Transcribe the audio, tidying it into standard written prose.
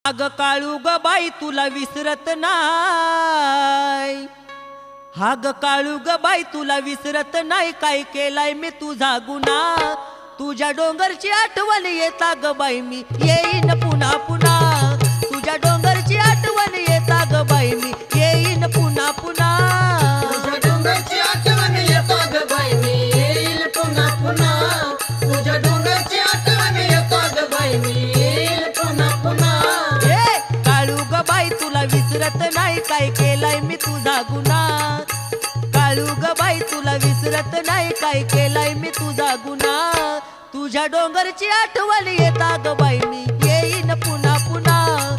अग काळू ग बाई तुला विसरत नाही, हाग काळू ग बाई तुला विसरत नाही, काय केलाय मी तुझा गुन्हा, तुझ्या डोंगरची आठवण येता ग बाई मी येईन पुन्हा पुन्हा, तुझ्या डोंगरची आठवण येता ग बाई मी येईन पुन्हा पुन्हा, तुझ्या डोंगरची आठवण येता ग बाई मी येईल पुन्हा पुन्हा, तुझ्या डोंगरची आठवण येता ग बाई मी येईल पुन्हा पुन्हा. काळू ग बाई तुला विसरत नाही, काय केलाय मी तुझा गुन्हा, काळू ग बाई तुला विसरत नाही, काय केलाय मी तुझा गुन्हा, तुझ्या डोंगरची आठवण येता ग बाई मी येईन पुन्हा पुन्हा.